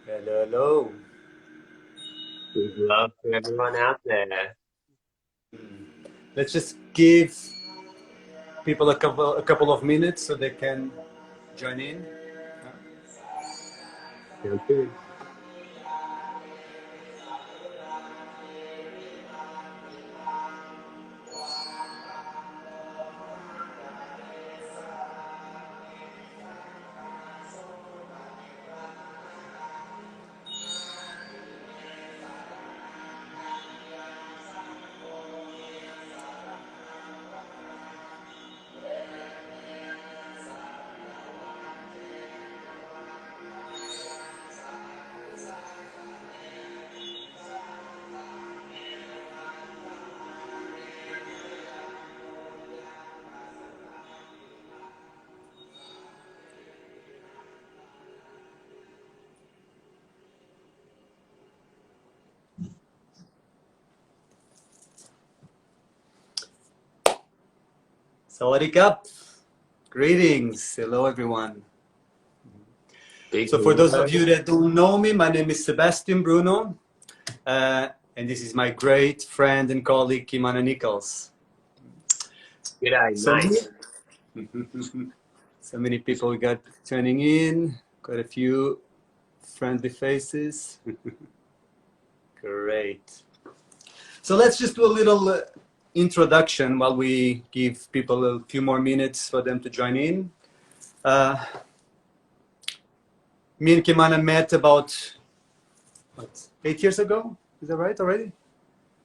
Hello, hello. Big love to everyone out there. Let's just give people a couple of minutes so they can join in. Sounds good. Sawadee Kap. Greetings. Hello, everyone. Big So, for those hello. of you that don't know me, my name is Sebastian Bruno, and this is my great friend and colleague, Kimmana Nichols. G'day, So, mate. so many people got tuning in, quite a few friendly faces. Great. So let's just do a little introduction while we give people a few more minutes for them to join in. Uh, Me and Kimana met about, what, 8 years ago? Is that right already?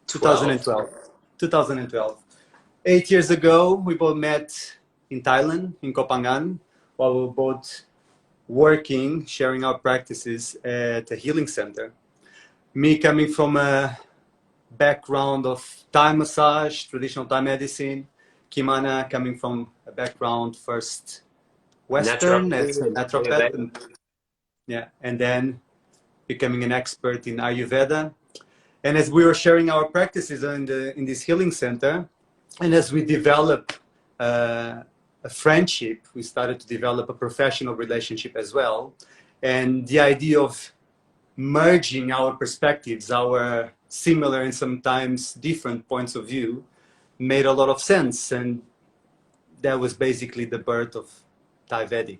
12. 2012. 2012. 8 years ago, we both met in Thailand, in Koh Phangan, while we were both working, sharing our practices at a healing center. Me coming from a background of Thai massage, traditional Thai medicine. Kimana coming from a background first Western as Naturopathy a and naturopath, Ayurveda. and yeah, and then becoming an expert in Ayurveda. And as we were sharing our practices in this healing center, and as we developed a friendship, we started to develop a professional relationship as well. And the idea of merging our perspectives, our similar and sometimes different points of view, made a lot of sense. And that was basically the birth of ThaiVedic.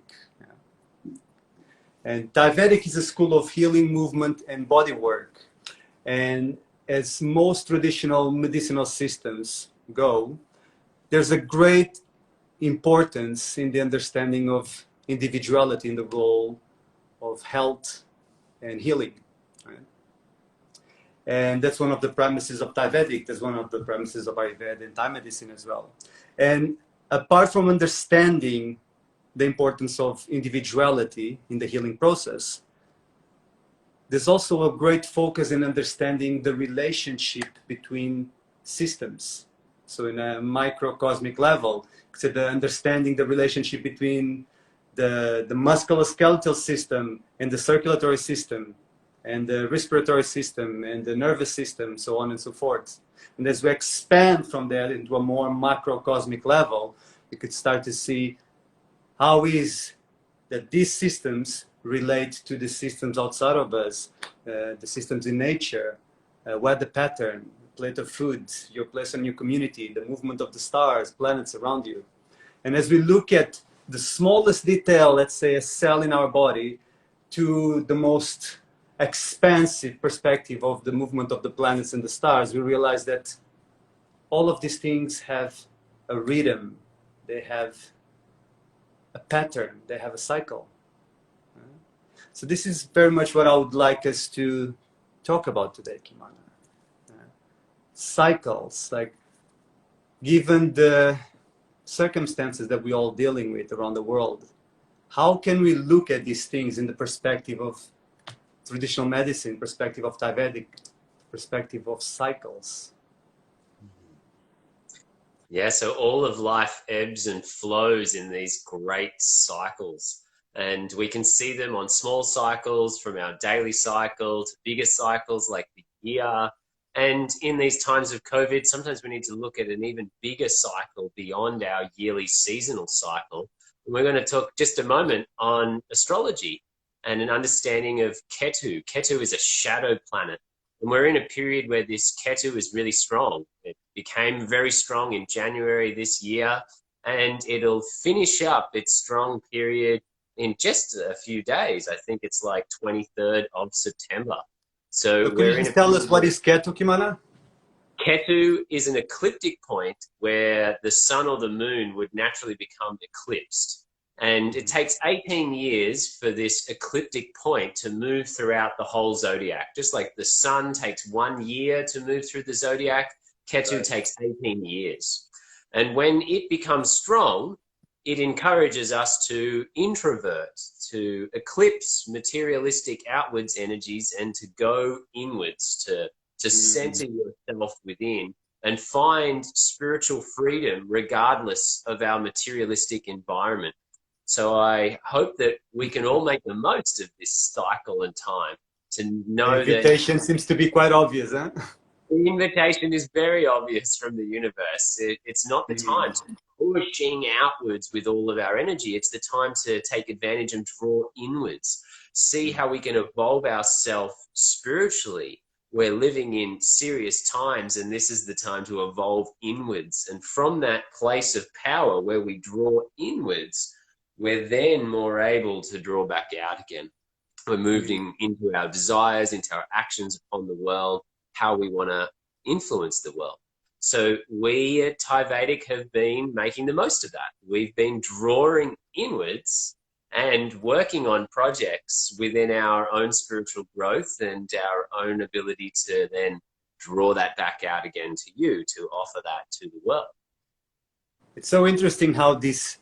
And ThaiVedic is a school of healing, movement, and body work. And as most traditional medicinal systems go, there's a great importance in the understanding of individuality in the role of health and healing. Right? And that's one of the premises of ThaiVedic. That's one of the premises of Ayurveda and Thai medicine as well. And apart from understanding the importance of individuality in the healing process, there's also a great focus in understanding the relationship between systems. So in a microcosmic level, so the understanding the relationship between the musculoskeletal system and the circulatory system and the respiratory system and the nervous system, so on and so forth. And as we expand from that into a more macrocosmic level, we could start to see how is that these systems relate to the systems outside of us, the systems in nature, weather pattern, plate of food, your place in your community, the movement of the stars, planets around you. And as we look at the smallest detail, let's say a cell in our body, to the most expansive perspective of the movement of the planets and the stars, we realize that all of these things have a rhythm, they have a pattern, they have a cycle. So this is very much what I would like us to talk about today, Kimana. Cycles, like given the circumstances that we're all dealing with around the world, how can we look at these things in the perspective of traditional medicine, perspective of Ayurvedic, perspective of cycles? Yeah, so all of life ebbs and flows in these great cycles. And we can see them on small cycles from our daily cycle to bigger cycles like the year. And in these times of COVID, sometimes we need to look at an even bigger cycle beyond our yearly seasonal cycle. And we're going to talk just a moment on astrology and an understanding of Ketu. Ketu is a shadow planet. And we're in a period where this Ketu is really strong. It became very strong in January this year, and it'll finish up its strong period in just a few days. I think it's like 23rd of September. So Could you we're in a just tell us period what where is Ketu, Kimmana? Ketu is an ecliptic point where the sun or the moon would naturally become eclipsed. And it takes 18 years for this ecliptic point to move throughout the whole zodiac. Just like the sun takes 1 year to move through the zodiac, Ketu takes 18 years. And when it becomes strong, it encourages us to introvert, to eclipse materialistic outwards energies and to go inwards, to center yourself within and find spiritual freedom regardless of our materialistic environment. So I hope that we can all make the most of this cycle and time to know The that invitation seems to be quite obvious, huh? the invitation is very obvious from the universe. It's not the time to be pushing outwards with all of our energy. It's the time to take advantage and draw inwards. See how we can evolve ourselves spiritually. We're living in serious times, and this is the time to evolve inwards. And from that place of power where we draw inwards, we're then more able to draw back out again. We're moving into our desires, into our actions upon the world, how we want to influence the world. So we at ThaiVedic have been making the most of that. We've been drawing inwards and working on projects within our own spiritual growth and our own ability to then draw that back out again to you, to offer that to the world. It's so interesting how these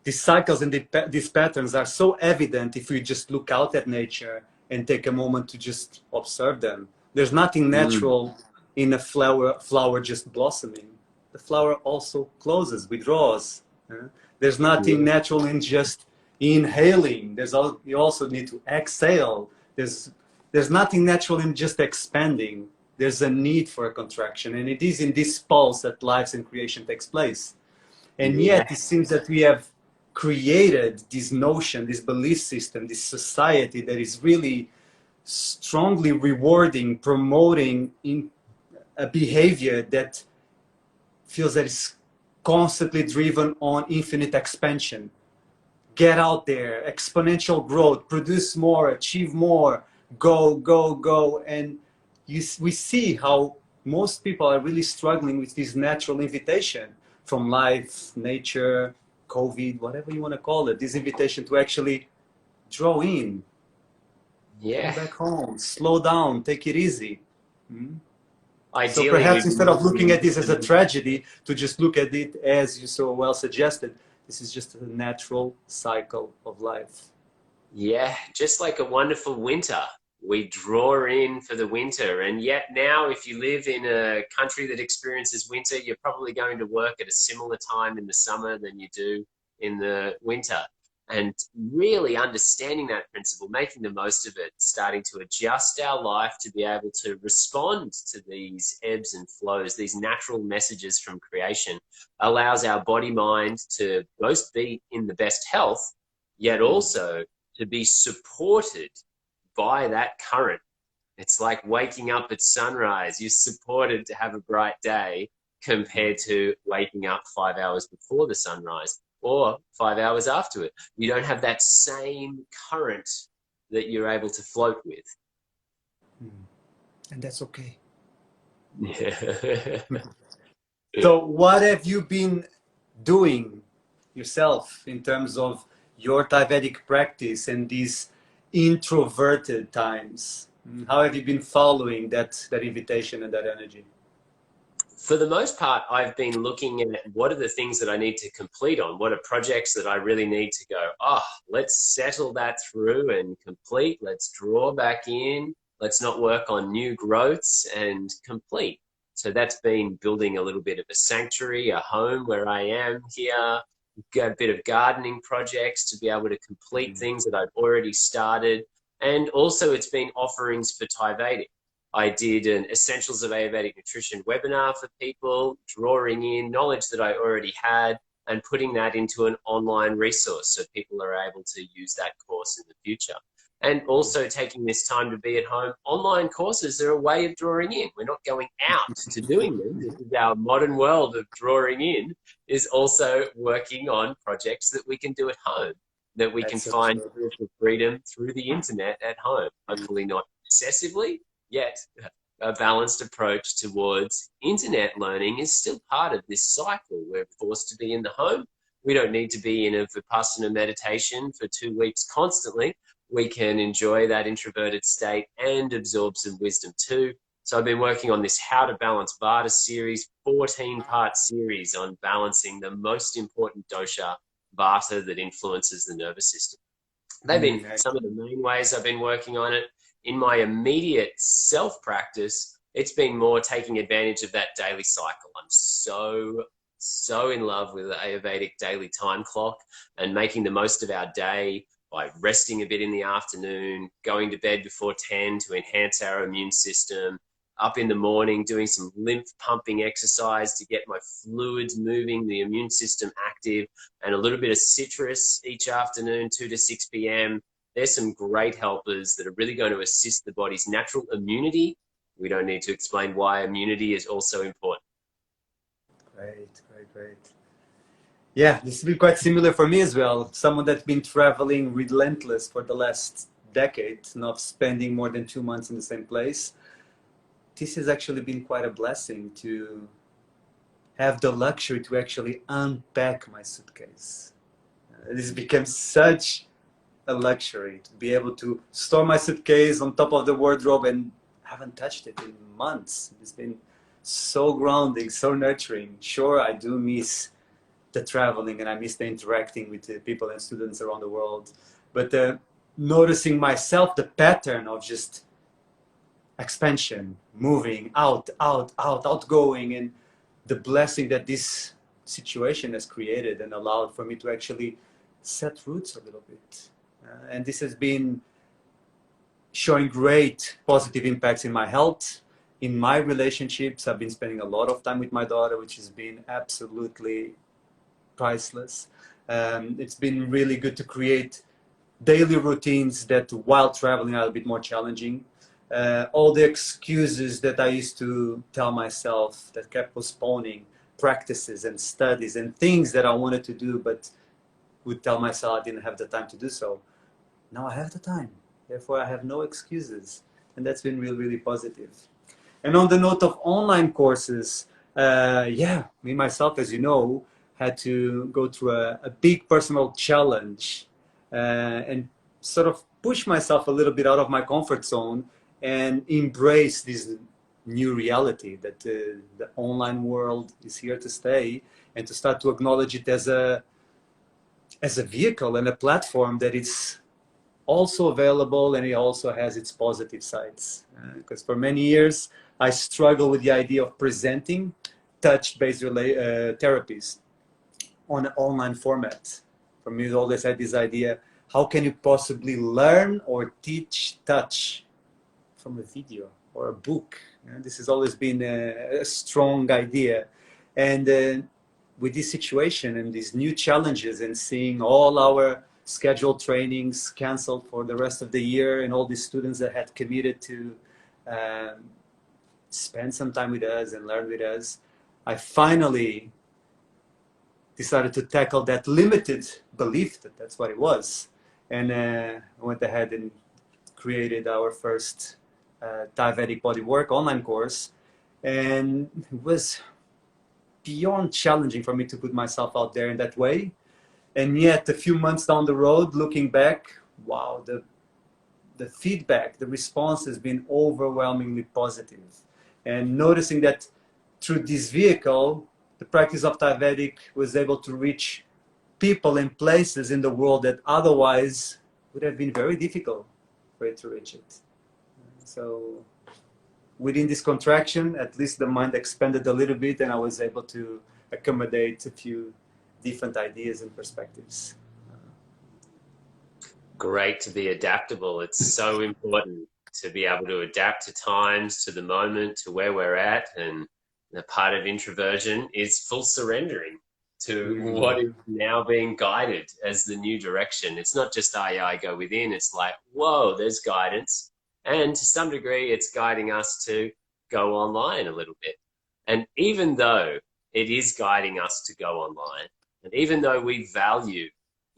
cycles and these patterns are so evident if we just look out at nature and take a moment to just observe them. There's nothing natural in a flower just blossoming. The flower also closes, withdraws. There's nothing natural in just inhaling. You also need to exhale. There's nothing natural in just expanding. There's a need for a contraction, and it is in this pulse that life and creation takes place. And yet it seems that we have created this notion, this belief system, this society that is really strongly rewarding, promoting in a behavior that feels that it's constantly driven on infinite expansion. Get out there, exponential growth, produce more, achieve more, go, go, go. And we see how most people are really struggling with this natural invitation from life, nature, COVID, whatever you want to call it, this invitation to actually draw in, go back home, slow down, take it easy. So perhaps instead of looking at this as a tragedy, to just look at it as you so well suggested, this is just a natural cycle of life. Yeah, just like a wonderful winter. We draw in for the winter. And yet now, if you live in a country that experiences winter, you're probably going to work at a similar time in the summer than you do in the winter. And really understanding that principle, making the most of it, starting to adjust our life to be able to respond to these ebbs and flows, these natural messages from creation, allows our body mind to both be in the best health, yet also to be supported by that current. It's like waking up at sunrise. You're supported to have a bright day compared to waking up 5 hours before the sunrise or 5 hours after it. You don't have that same current that you're able to float with. And that's okay. Yeah. So what have you been doing yourself in terms of your ThaiVedic practice and these introverted times? How have you been following that invitation and that energy? For the most part, I've been looking at what are the things that I need to complete on, what are projects that I really need to go, let's settle that through and complete, let's draw back in, let's not work on new growths and complete. So that's been building a little bit of a sanctuary, a home where I am here, a bit of gardening projects to be able to complete things that I've already started. And also it's been offerings for ThaiVedic. I did an Essentials of Ayurvedic Nutrition webinar for people, drawing in knowledge that I already had and putting that into an online resource so people are able to use that course in the future. And also taking this time to be at home. Online courses are a way of drawing in. We're not going out to doing them. This is our modern world of drawing in, is also working on projects that we can do at home, that we can That's so find true. spiritual freedom through the internet at home. Hopefully not excessively, yet a balanced approach towards internet learning is still part of this cycle. We're forced to be in the home. We don't need to be in a Vipassana meditation for 2 weeks constantly. We can enjoy that introverted state and absorb some wisdom too. So I've been working on this How to Balance Vata series, 14-part series on balancing the most important dosha, Vata, that influences the nervous system. They've been some of the main ways I've been working on it. In my immediate self-practice, it's been more taking advantage of that daily cycle. I'm so in love with the Ayurvedic daily time clock and making the most of our day by resting a bit in the afternoon, going to bed before 10 to enhance our immune system, up in the morning doing some lymph pumping exercise to get my fluids moving, the immune system active, and a little bit of citrus each afternoon, 2 to 6 p.m. There's some great helpers that are really going to assist the body's natural immunity. We don't need to explain why immunity is also important. Great. Yeah, this has been quite similar for me as well. Someone that's been traveling relentless for the last decade, not spending more than 2 months in the same place. This has actually been quite a blessing to have the luxury to actually unpack my suitcase. This became such a luxury to be able to store my suitcase on top of the wardrobe and haven't touched it in months. It's been so grounding, so nurturing. Sure, I do miss the traveling and I miss the interacting with the people and students around the world, but noticing myself, the pattern of just expansion, moving outgoing, and the blessing that this situation has created and allowed for me to actually set roots a little bit. And this has been showing great positive impacts in my health, in my relationships. I've been spending a lot of time with my daughter, which has been absolutely priceless. It's been really good to create daily routines that, while traveling, are a bit more challenging. All the excuses that I used to tell myself that kept postponing practices and studies and things that I wanted to do, but would tell myself I didn't have the time to do so. Now I have the time. Therefore, I have no excuses. And that's been really positive. And on the note of online courses, me myself, as you know, had to go through a big personal challenge and sort of push myself a little bit out of my comfort zone and embrace this new reality that the online world is here to stay, and to start to acknowledge it as a vehicle and a platform that is also available, and it also has its positive sides. Because for many years, I struggled with the idea of presenting touch-based therapies on an online format. For me, I always had this idea, how can you possibly learn or teach touch from a video or a book? This has always been a strong idea. And with this situation and these new challenges, and seeing all our scheduled trainings canceled for the rest of the year, and all these students that had committed to spend some time with us and learn with us, I finally decided to tackle that limited belief that that's what it was. And I went ahead and created our first ThaiVedic bodywork online course. And it was beyond challenging for me to put myself out there in that way. And yet, a few months down the road, looking back, wow, the feedback, the response has been overwhelmingly positive. And noticing that through this vehicle, the practice of ThaiVedic was able to reach people and places in the world that otherwise would have been very difficult for it to reach it. So within this contraction, at least the mind expanded a little bit, and I was able to accommodate a few different ideas and perspectives. Great to be adaptable. It's so important to be able to adapt to times, to the moment, to where we're at. And the part of introversion is full surrendering. to what is now being guided as the new direction. It's not just I go within. It's like, whoa, there's guidance. And to some degree, it's guiding us to go online a little bit. And even though it is guiding us to go online, and even though we value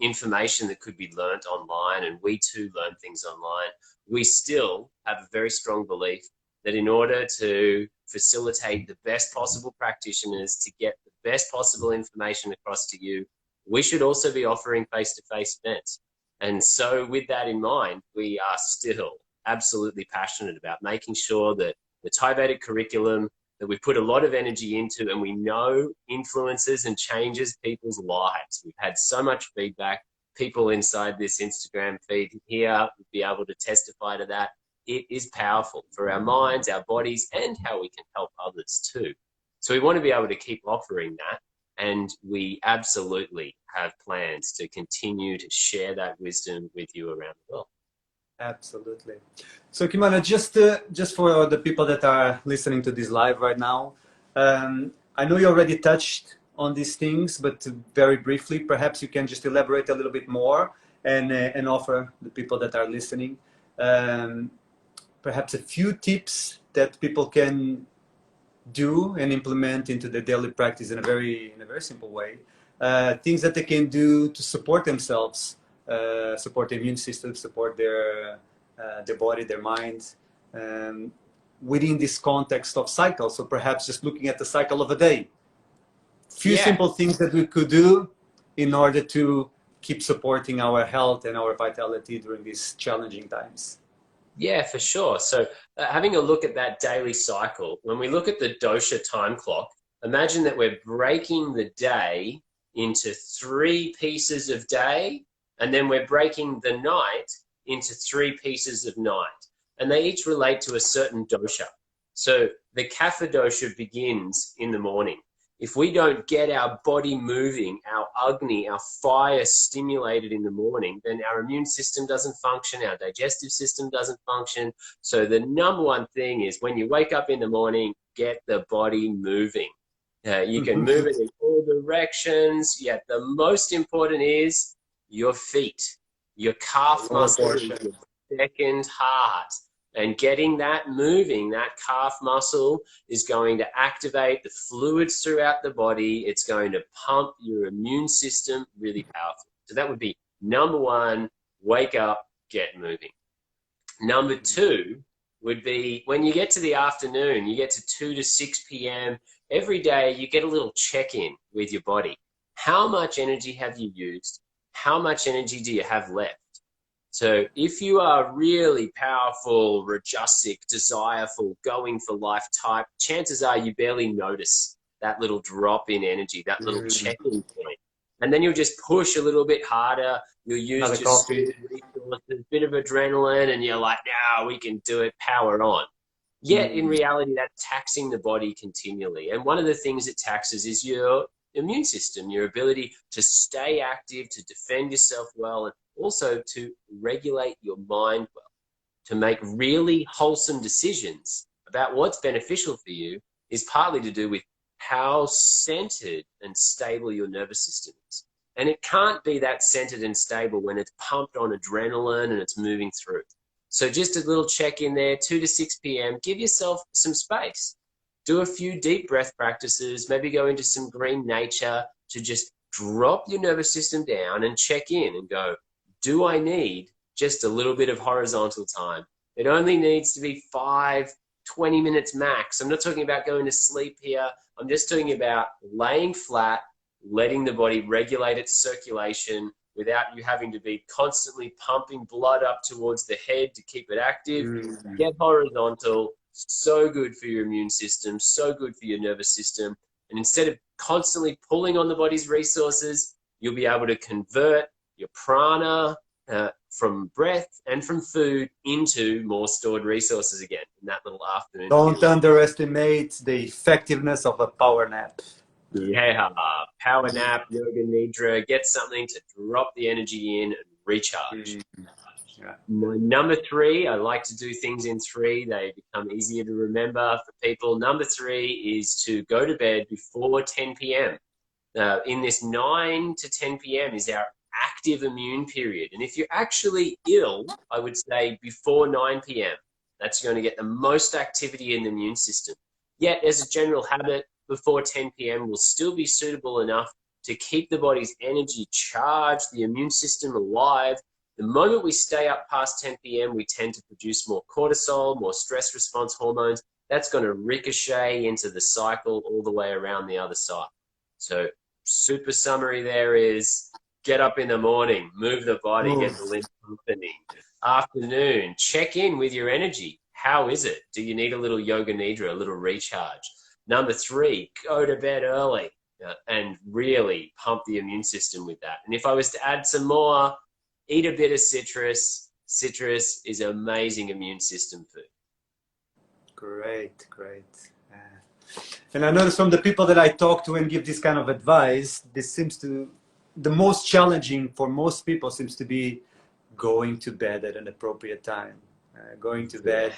information that could be learnt online, and we too learn things online, we still have a very strong belief that in order to facilitate the best possible practitioners to get the best possible information across to you, we should also be offering face-to-face events. And so with that in mind, we are still absolutely passionate about making sure that the ThaiVedic curriculum that we put a lot of energy into and we know influences and changes people's lives. We've had so much feedback. People inside this Instagram feed here would be able to testify to that. It is powerful for our minds, our bodies, and how we can help others too. So we want to be able to keep offering that. And we absolutely have plans to continue to share that wisdom with you around the world. Absolutely. So Kimmana, just for the people that are listening to this live right now, I know you already touched on these things, but very briefly, perhaps you can just elaborate a little bit more and offer the people that are listening perhaps a few tips that people can do and implement into their daily practice in a very simple way. Things that they can do to support themselves, support the immune system, support their body, their mind, within this context of cycle. So perhaps just looking at the cycle of a day. Few simple things that we could do in order to keep supporting our health and our vitality during these challenging times. Yeah, for sure. So having a look at that daily cycle, when we look at the dosha time clock, imagine that we're breaking the day into 3 pieces of day, and then we're breaking the night into 3 pieces of night. And they each relate to a certain dosha. So the kapha dosha begins in the morning. If we don't get our body moving, our agni, our fire stimulated in the morning, then our immune system doesn't function, our digestive system doesn't function. So the number one thing is when you wake up in the morning, get the body moving. You can move it in all directions, yet the most important is your feet, your calf muscle, your second heart. And getting that moving, that calf muscle is going to activate the fluids throughout the body. It's going to pump your immune system really powerful. So that would be number 1, wake up, get moving. Number 2 would be when you get to the afternoon, you get to 2 to 6 p.m., every day you get a little check-in with your body. How much energy have you used? How much energy do you have left? So if you are really powerful, rajasic, desireful, going for life type, chances are you barely notice that little drop in energy, that little check-in point. And then you'll just push a little bit harder. You'll use just resources, a bit of adrenaline, and you're like, no, we can do it, power on. Yet in reality, that's taxing the body continually. And one of the things it taxes is your immune system, your ability to stay active, to defend yourself well, and also to regulate your mind well, to make really wholesome decisions about what's beneficial for you is partly to do with how centered and stable your nervous system is. And it can't be that centered and stable when it's pumped on adrenaline and it's moving through. So just a little check in there, 2 to 6 p.m., give yourself some space. Do a few deep breath practices, maybe go into some green nature to just drop your nervous system down and check in and go, do I need just a little bit of horizontal time? It only needs to be 5, 20 minutes max. I'm not talking about going to sleep here. I'm just talking about laying flat, letting the body regulate its circulation without you having to be constantly pumping blood up towards the head to keep it active. Get horizontal. So good for your immune system, so good for your nervous system. And instead of constantly pulling on the body's resources, you'll be able to convert your prana from breath and from food into more stored resources again in that little afternoon. Don't underestimate the effectiveness of a power nap. Yeah, power nap, yoga nidra, get something to drop the energy in and recharge. My number 3, I like to do things in 3. They become easier to remember for people. Number 3 is to go to bed before 10 p.m. In this 9 to 10 p.m. is our active immune period. And if you're actually ill, I would say before 9 p.m., that's going to get the most activity in the immune system. Yet, as a general habit, before 10 p.m. will still be suitable enough to keep the body's energy charged, the immune system alive. The moment we stay up past 10 p.m., we tend to produce more cortisol, more stress response hormones. That's going to ricochet into the cycle all the way around the other side. So super summary there is get up in the morning, move the body, get the lymph pumping. Afternoon, check in with your energy. How is it? Do you need a little yoga nidra, a little recharge? Number 3, go to bed early and really pump the immune system with that. And if I was to add some more, eat a bit of citrus. Citrus is amazing immune system food. Great, great. And I notice from the people that I talk to and give this kind of advice, this seems to, the most challenging for most people seems to be going to bed at an appropriate time. Going to bed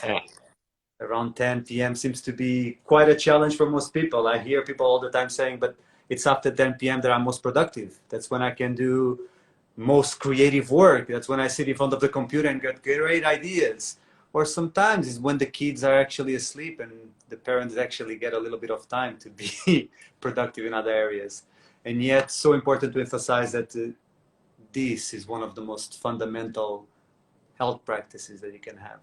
around 10 p.m. seems to be quite a challenge for most people. I hear people all the time saying, but it's after 10 p.m. that I'm most productive. That's when I can do most creative work. That's when I sit in front of the computer and get great ideas. Or sometimes it's when the kids are actually asleep and the parents actually get a little bit of time to be productive in other areas. And yet, so important to emphasize that this is one of the most fundamental health practices that you can have.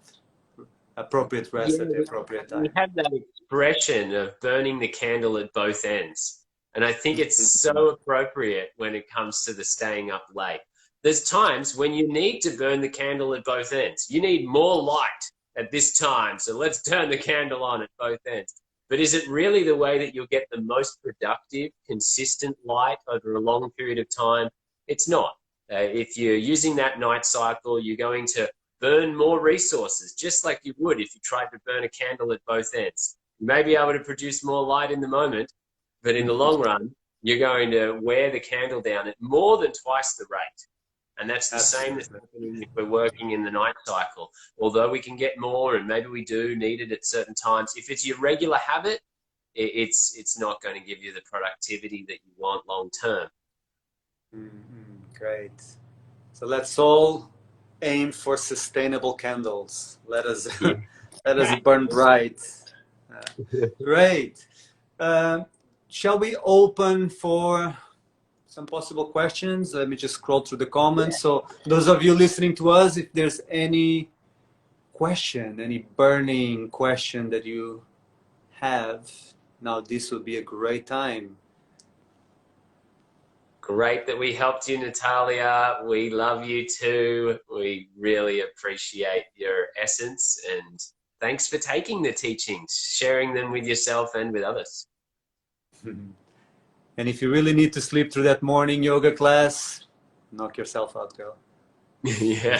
Appropriate rest at the appropriate time. We have that expression of burning the candle at both ends. And I think it's so appropriate when it comes to the staying up late. There's times when you need to burn the candle at both ends. You need more light at this time, so let's turn the candle on at both ends. But is it really the way that you'll get the most productive, consistent light over a long period of time? It's not. If you're using that night cycle, you're going to burn more resources, just like you would if you tried to burn a candle at both ends. You may be able to produce more light in the moment, but in the long run, you're going to wear the candle down at more than twice the rate. And that's the same that's happening if we're working in the night cycle. Although we can get more, and maybe we do need it at certain times, if it's your regular habit, it's not going to give you the productivity that you want long term. Great. So let's all aim for sustainable candles. Let us let us burn bright. Great. Shall we open for some possible questions? Let me just scroll through the comments. So those of you listening to us, if there's any question, any burning question that you have, now this would be a great time. Great that we helped you, Natalia. We love you too. We really appreciate your essence, and thanks for taking the teachings, sharing them with yourself and with others. And if you really need to sleep through that morning yoga class, knock yourself out, girl. Yeah.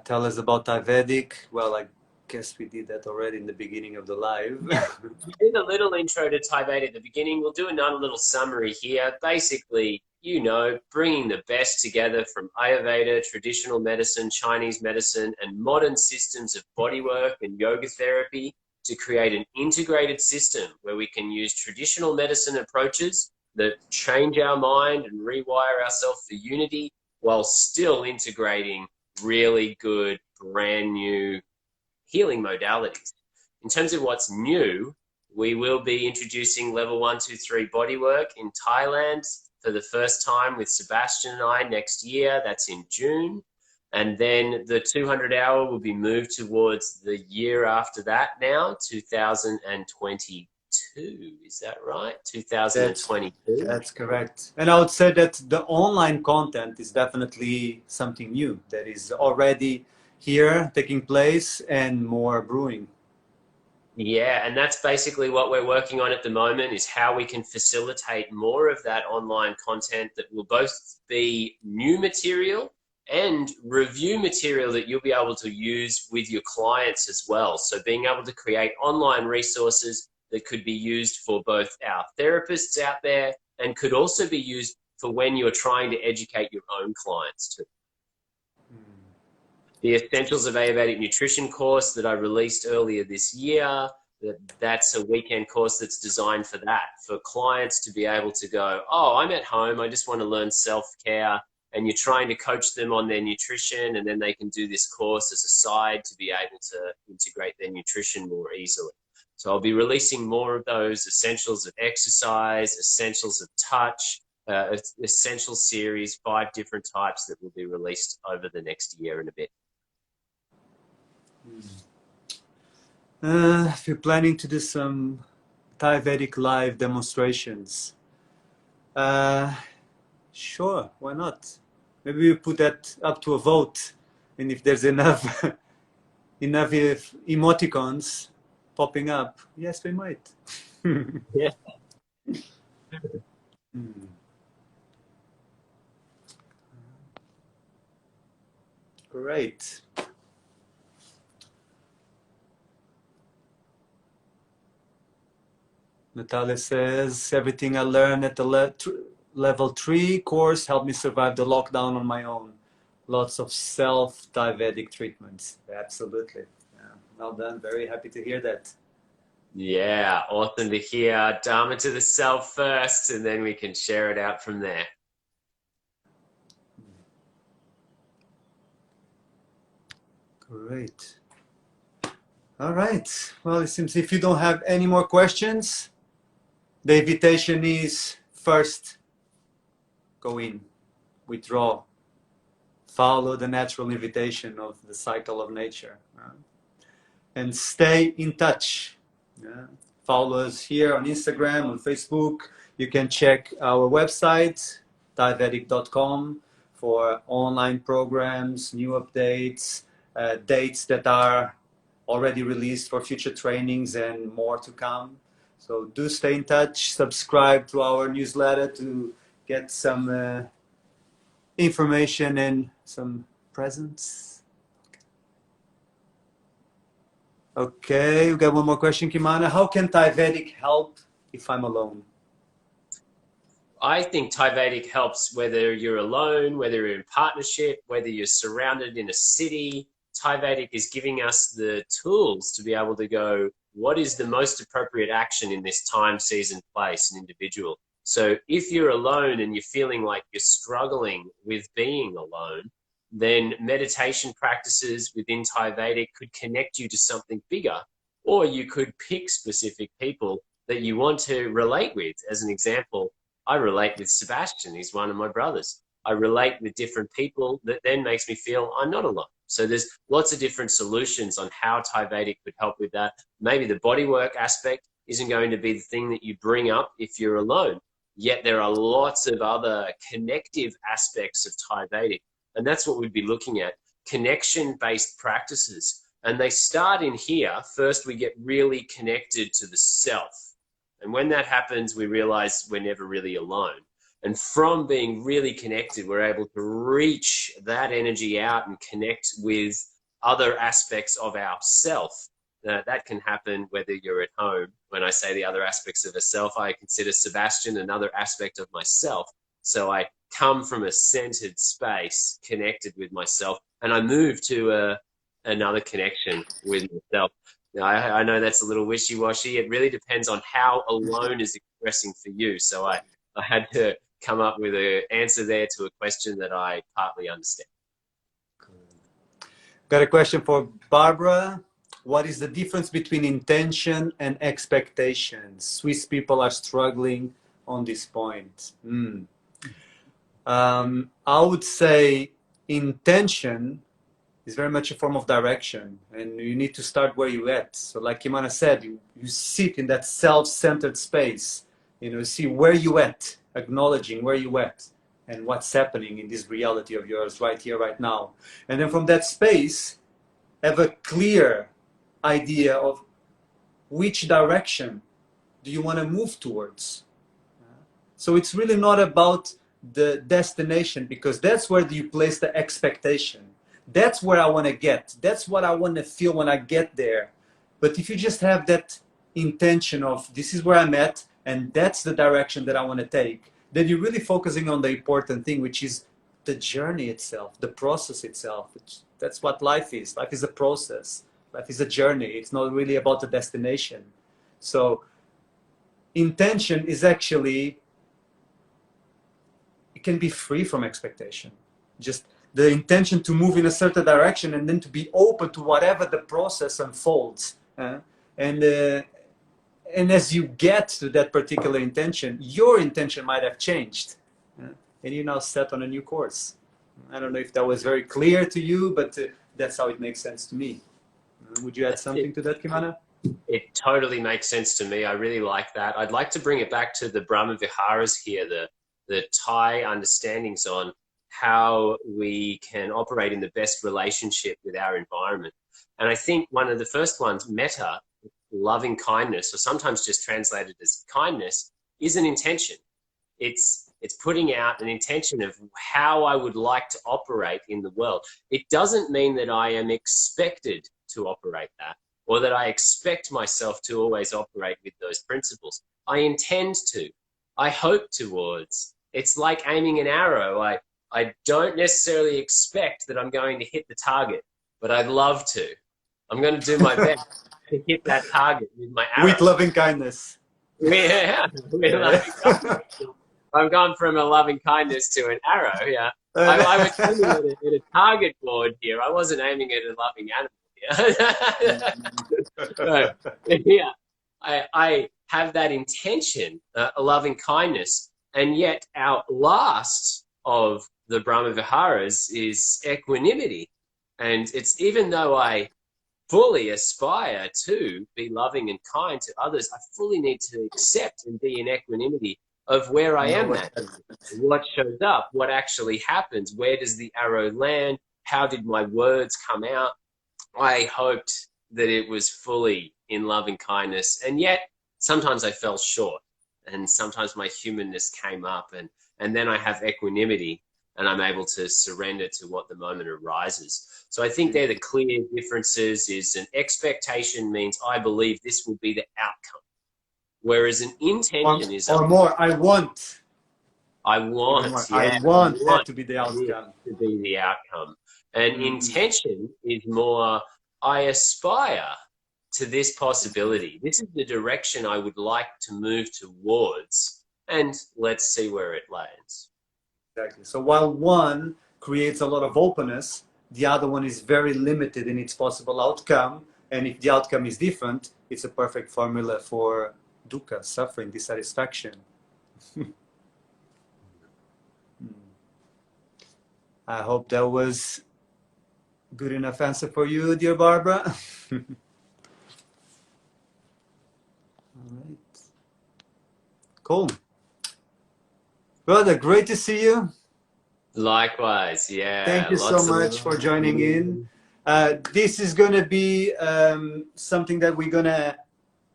Tell us about ThaiVedic. Well, I guess we did that already in the beginning of the live. We did a little intro to ThaiVedic at the beginning. We'll do another little summary here. Basically, you know, bringing the best together from Ayurveda, traditional medicine, Chinese medicine, and modern systems of bodywork and yoga therapy to create an integrated system where we can use traditional medicine approaches that change our mind and rewire ourselves for unity while still integrating really good, brand new healing modalities. In terms of what's new, we will be introducing level 1, 2, 3 bodywork in Thailand for the first time with Sebastian and I next year. That's in June. And then the 200 hour will be moved towards the year after that now, 2022. Is that right? 2022. That's correct. And I would say that the online content is definitely something new that is already here taking place and more brewing. Yeah, and that's basically what we're working on at the moment, is how we can facilitate more of that online content that will both be new material and review material that you'll be able to use with your clients as well. So being able to create online resources that could be used for both our therapists out there and could also be used for when you're trying to educate your own clients too. The Essentials of Ayurvedic Nutrition course that I released earlier this year That's a weekend course that's designed for that, for clients to be able to go, oh, I'm at home, I just want to learn self-care, and you're trying to coach them on their nutrition, and then they can do this course as a side to be able to integrate their nutrition more easily. So I'll be releasing more of those essentials of exercise, essentials of touch, essential series, 5 different types that will be released over the next year and a bit. If you're planning to do some ThaiVedic live demonstrations, sure, why not? Maybe we put that up to a vote, and if there's enough enough emoticons popping up, yes, we might. Yeah. Great. Natalia says, everything I learned at the level 3 course helped me survive the lockdown on my own. Lots of self-ThaiVedic treatments. Absolutely. Yeah. Well done. Very happy to hear that. Yeah, awesome to hear. Dharma to the self first, and then we can share it out from there. Great. All right. Well, it seems if you don't have any more questions, the invitation is first, go in, withdraw, follow the natural invitation of the cycle of nature, and stay in touch. Follow us here on Instagram, on Facebook. You can check our website, ThaiVedic.com, for online programs, new updates, dates that are already released for future trainings and more to come. So do stay in touch, subscribe to our newsletter to get some information and some presents. Okay, we got one more question, Kimmana. How can ThaiVedic help if I'm alone? I think ThaiVedic helps whether you're alone, whether you're in partnership, whether you're surrounded in a city. ThaiVedic is giving us the tools to be able to go, what is the most appropriate action in this time, season, place, and individual? So if you're alone and you're feeling like you're struggling with being alone, then meditation practices within ThaiVedic could connect you to something bigger, or you could pick specific people that you want to relate with. As an example, I relate with Sebastian. He's one of my brothers. I relate with different people that then makes me feel I'm not alone. So there's lots of different solutions on how ThaiVedic could help with that. Maybe the bodywork aspect isn't going to be the thing that you bring up if you're alone. Yet there are lots of other connective aspects of ThaiVedic. And that's what we'd be looking at, connection-based practices. And they start in here. First, we get really connected to the self. And when that happens, we realize we're never really alone. And from being really connected, we're able to reach that energy out and connect with other aspects of ourself. That can happen whether you're at home. When I say the other aspects of a self, I consider Sebastian another aspect of myself. So I come from a centered space, connected with myself, and I move to another connection with myself. I know that's a little wishy-washy. It really depends on how alone is expressing for you. So I had to come up with an answer there to a question that I partly understand. Got a question for Barbara. What is the difference between intention and expectations? Swiss people are struggling on this point. I would say intention is very much a form of direction, and you need to start where you're at. So like Kimmana said, you sit in that self-centered space, see where you at, acknowledging where you at and what's happening in this reality of yours right here, right now. And then from that space, have a clear idea of which direction do you want to move towards. So it's really not about the destination, because that's where you place the expectation. That's where I want to get. That's what I want to feel when I get there. But if you just have that intention of this is where I'm at and that's the direction that I want to take, then you're really focusing on the important thing, which is the journey itself, the process itself. That's what life is. Life is a process. Life is a journey. It's not really about the destination. So intention is actually, it can be free from expectation. Just the intention to move in a certain direction and then to be open to whatever the process unfolds. And as you get to that particular intention, your intention might have changed. And you're now set on a new course. I don't know if that was very clear to you, but that's how it makes sense to me. Would you add something to that, Kimmana? It totally makes sense to me. I really like that. I'd like to bring it back to the Brahma Viharas here, the Thai understandings on how we can operate in the best relationship with our environment. And I think one of the first ones, metta, loving kindness, or sometimes just translated as kindness, is an intention. It's putting out an intention of how I would like to operate in the world. It doesn't mean that I am expected to operate that, or that I expect myself to always operate with those principles. I intend to. I hope towards. It's like aiming an arrow. I don't necessarily expect that I'm going to hit the target, but I'd love to. I'm going to do my best to hit that target with my arrow. With loving kindness. Yeah, with loving kindness. I'm going from a loving kindness to an arrow, yeah. I was aiming at a target board here. I wasn't aiming at a loving animal here. Yeah, I have that intention, a loving kindness, and yet our last of the Brahma Viharas is equanimity. And it's even though I fully aspire to be loving and kind to others, I fully need to accept and be in equanimity of where I am at, what shows up, what actually happens, where does the arrow land, how did my words come out. I hoped that it was fully in loving kindness, and yet sometimes I fell short, and sometimes my humanness came up, and then I have equanimity, and I'm able to surrender to what the moment arises. So I think they're the clear differences. Is an expectation means I believe this will be the outcome, whereas an intention is or more. I want. I want that to be the outcome. To be the outcome. And intention is more, I aspire to this possibility. This is the direction I would like to move towards, and let's see where it lands. Exactly. So while one creates a lot of openness, the other one is very limited in its possible outcome. And if the outcome is different, it's a perfect formula for dukkha, suffering, dissatisfaction. I hope that was good enough answer for you, dear Barbara. All right. Cool. Brother, great to see you. Likewise, yeah. Thank you so much for joining in. This is going to be something that we're going to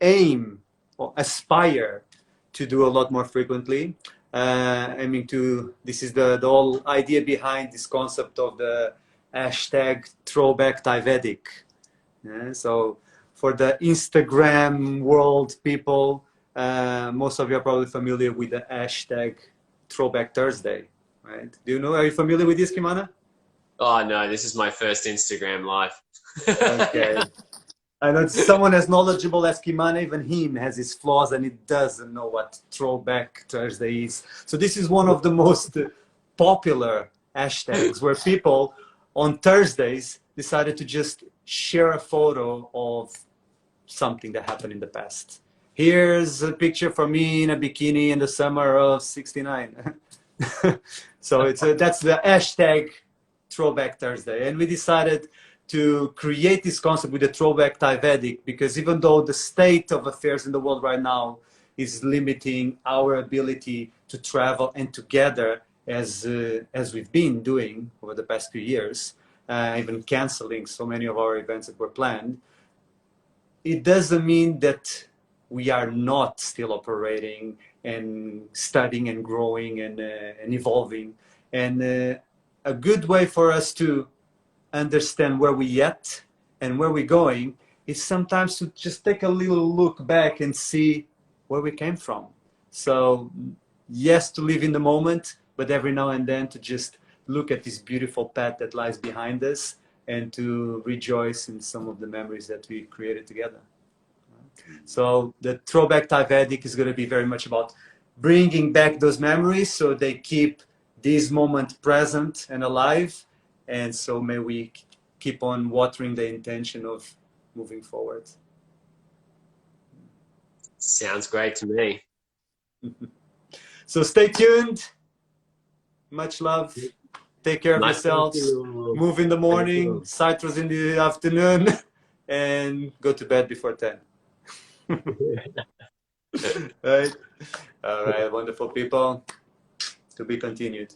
aim or aspire to do a lot more frequently. This is the whole idea behind this concept of the hashtag throwback ThaiVedic. So for the Instagram world people, most of you are probably familiar with the hashtag Throwback Thursday, right? Do you know? Are you familiar with this, Kimmana? Oh no, this is my first Instagram live. Okay. I know someone as knowledgeable as Kimmana, even him has his flaws and he doesn't know what Throwback Thursday is. So this is one of the most popular hashtags where people on Thursdays decided to just share a photo of something that happened in the past. Here's a picture for me in a bikini in the summer of '69. So that's the hashtag Throwback Thursday. And we decided to create this concept with the Throwback ThaiVedic because even though the state of affairs in the world right now is limiting our ability to travel and to gather as we've been doing over the past few years, even canceling so many of our events that were planned, it doesn't mean that we are not still operating and studying and growing and evolving. And a good way for us to understand where we're at and where we're going is sometimes to just take a little look back and see where we came from. So yes, to live in the moment, but every now and then to just look at this beautiful path that lies behind us and to rejoice in some of the memories that we created together. So the Throwback ThaiVedic is going to be very much about bringing back those memories so they keep this moment present and alive. And so may we keep on watering the intention of moving forward. Sounds great to me. So stay tuned. Much love. Take care of yourselves. Move in the morning, citrus in the afternoon, and go to bed before 10. Right? All right, wonderful people. To be continued.